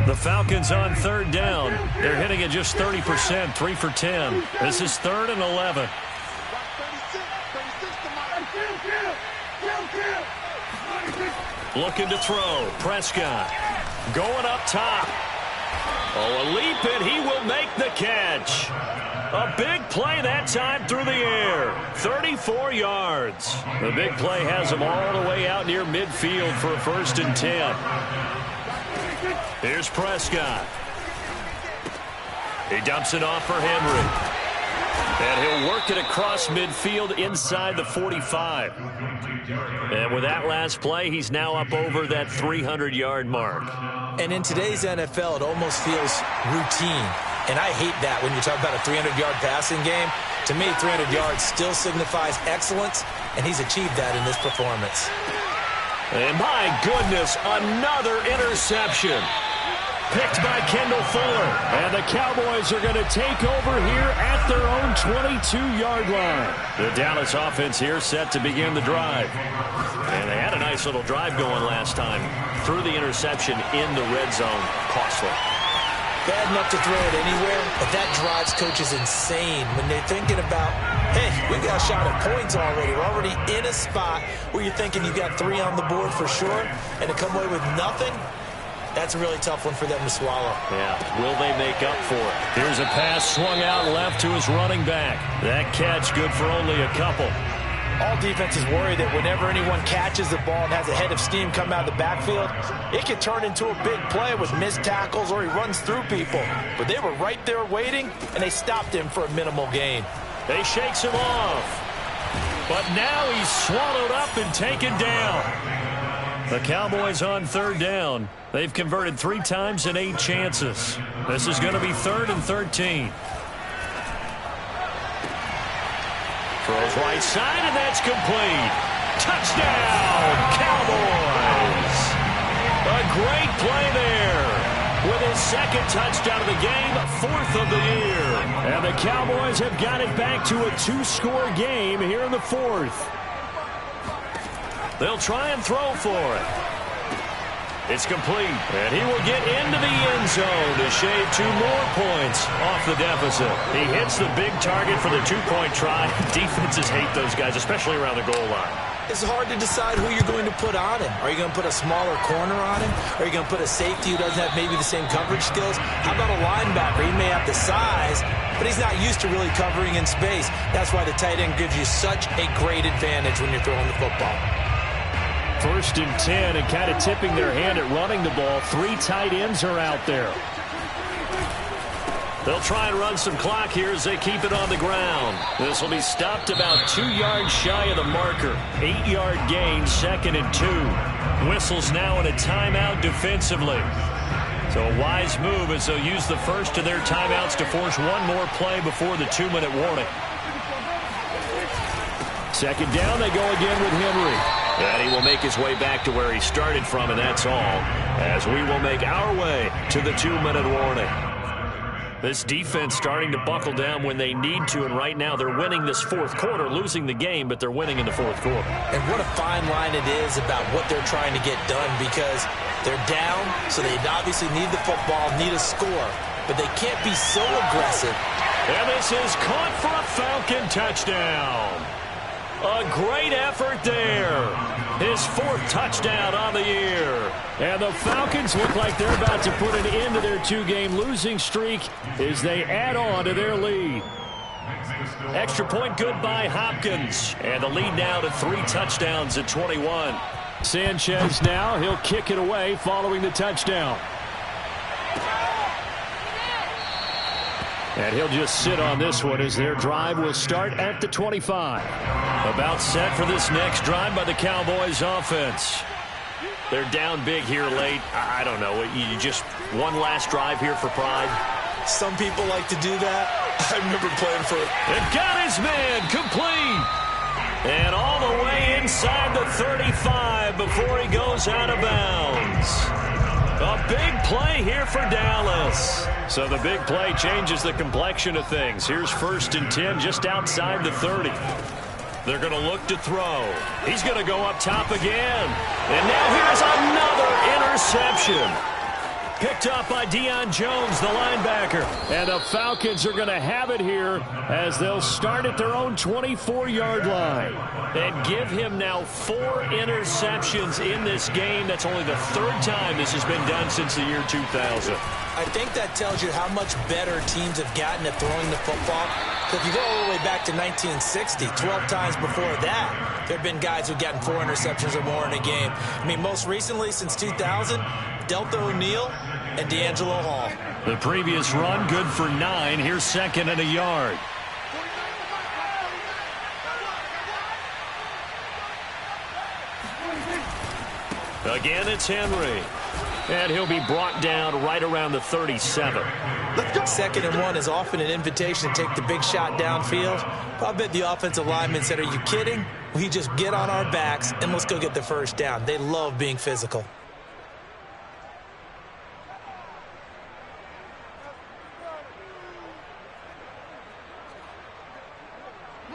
The Falcons on 3rd down. They're hitting it just 30%, 3 for 10. This is 3rd and 11. Looking to throw. Prescott going up top. Oh, a leap, and he will make the catch. A big play that time through the air. 34 yards. The big play has him all the way out near midfield for a 1st and 10. Here's Prescott. He dumps it off for Henry. And he'll work it across midfield inside the 45. And with that last play, he's now up over that 300-yard mark. And in today's NFL, it almost feels routine. And I hate that when you talk about a 300-yard passing game. To me, 300 yards still signifies excellence, and he's achieved that in this performance. And my goodness, another interception. Picked by Kendall Fuller. And the Cowboys are going to take over here at their own 22-yard line. The Dallas offense here set to begin the drive. And they had a nice little drive going last time. Threw the interception in the red zone. Costly. Bad enough to throw it anywhere, but that drives coaches insane when they're thinking about, hey, we got a shot at points already. We're already in a spot where you're thinking you got 3 on the board for sure, and to come away with nothing, that's a really tough one for them to swallow. Yeah, will they make up for it? Here's a pass swung out left to his running back. That catch good for only a couple. All defenses worry that whenever anyone catches the ball and has a head of steam come out of the backfield, it can turn into a big play with missed tackles or he runs through people. But they were right there waiting, and they stopped him for a minimal gain. They shakes him off. But now he's swallowed up and taken down. The Cowboys on 3rd down. They've converted 3 times in 8 chances. This is going to be 3rd and 13. Throws right side, and that's complete. Touchdown, Cowboys. A great play there. With his 2nd touchdown of the game, 4th of the year. And the Cowboys have got it back to a 2-score game here in the 4th. They'll try and throw for it. It's complete, and he will get into the end zone to shave 2 more points off the deficit. He hits the big target for the 2-point try. Defenses hate those guys, especially around the goal line. It's hard to decide who you're going to put on him. Are you going to put a smaller corner on him? Are you going to put a safety who doesn't have maybe the same coverage skills? How about a linebacker? He may have the size, but he's not used to really covering in space. That's why the tight end gives you such a great advantage when you're throwing the football. 1st and 10, and kind of tipping their hand at running the ball. 3 tight ends are out there. They'll try and run some clock here as they keep it on the ground. This will be stopped about 2 yards shy of the marker. 8-yard gain, 2nd and 2. Whistles now in a timeout defensively. So a wise move as they'll use the first of their timeouts to force one more play before the 2-minute warning. 2nd down, they go again with Henry. And he will make his way back to where he started from, and that's all, as we will make our way to the 2-minute warning. This defense starting to buckle down when they need to, and right now they're winning this 4th quarter, losing the game, but they're winning in the 4th quarter. And what a fine line it is about what they're trying to get done, because they're down, so they obviously need the football, need a score, but they can't be so aggressive. And this is caught for a Falcon touchdown. A great effort there. His 4th touchdown on the year. And the Falcons look like they're about to put an end to their 2-game losing streak as they add on to their lead. Extra point good by Hopkins. And the lead now to 3 touchdowns at 21. Sanchez now, he'll kick it away following the touchdown. And he'll just sit on this one as their drive will start at the 25. About set for this next drive by the Cowboys offense. They're down big here late. I don't know. You just one last drive here for pride? Some people like to do that. I remember playing for it. And got his man complete. And all the way inside the 35 before he goes out of bounds. A big play here for Dallas. So the big play changes the complexion of things. Here's 1st and 10 just outside the 30. They're going to look to throw. He's going to go up top again. And now here's another interception. Picked up by Deion Jones, the linebacker. And the Falcons are going to have it here as they'll start at their own 24-yard line. And give him now 4 interceptions in this game. That's only the 3rd time this has been done since the year 2000. I think that tells you how much better teams have gotten at throwing the football. So if you go all the way back to 1960, 12 times before that, there have been guys who've gotten 4 interceptions or more in a game. I mean, most recently, since 2000, Delta O'Neal and D'Angelo Hall. The previous run, good for 9. Here's 2nd and a yard. Again, it's Henry. And he'll be brought down right around the 37. 2nd and 1 is often an invitation to take the big shot downfield. I bet the offensive lineman said, are you kidding? We just get on our backs and let's go get the 1st down. They love being physical.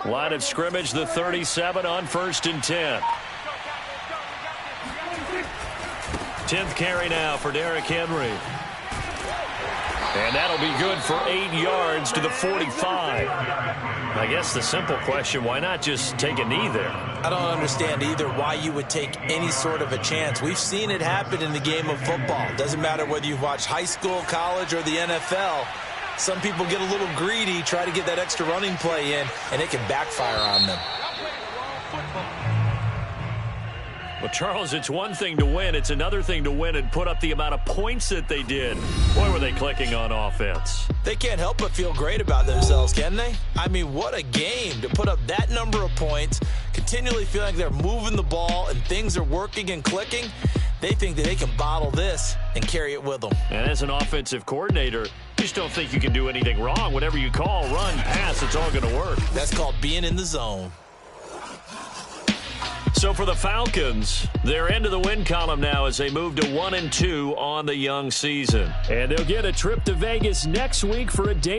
Line of scrimmage, the 37 on 1st and 10. 10th carry now for Derrick Henry. And that'll be good for 8 yards to the 45. I guess the simple question, why not just take a knee there? I don't understand either why you would take any sort of a chance. We've seen it happen in the game of football. Doesn't matter whether you've watched high school, college, or the NFL. Some people get a little greedy, try to get that extra running play in, and it can backfire on them. Well, Charles, it's one thing to win. It's another thing to win and put up the amount of points that they did. Boy, were they clicking on offense. They can't help but feel great about themselves, can they? I mean, what a game to put up that number of points, continually feeling like they're moving the ball and things are working and clicking. They think that they can bottle this and carry it with them. And as an offensive coordinator, you just don't think you can do anything wrong. Whatever you call, run, pass, it's all going to work. That's called being in the zone. So for the Falcons, they're into the win column now as they move to 1-2 on the young season. And they'll get a trip to Vegas next week for a day